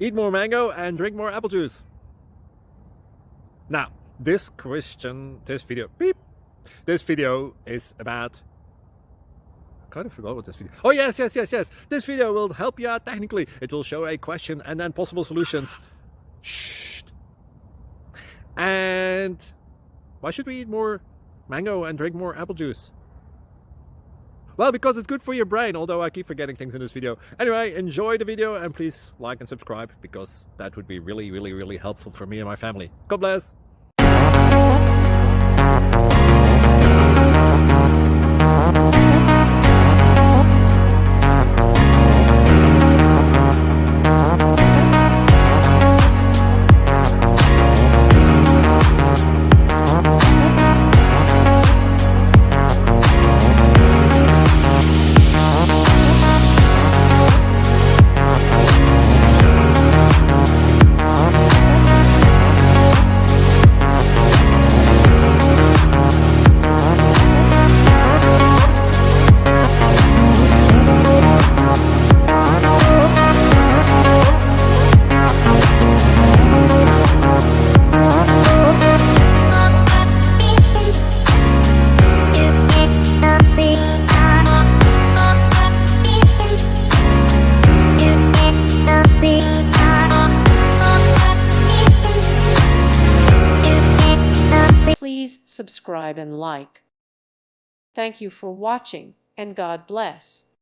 Eat more mango and drink more apple juice. Now, this video is about... I kind of forgot what this video... Oh, yes. This video will help you out technically. It will show a question and then possible solutions. Shh. And why should we eat more mango and drink more apple juice? Well, because it's good for your brain, although I keep forgetting things in this video. Anyway, enjoy the video and please like and subscribe, because that would be really helpful for me and my family. God bless! Please subscribe and like. Thank you for watching, and God bless.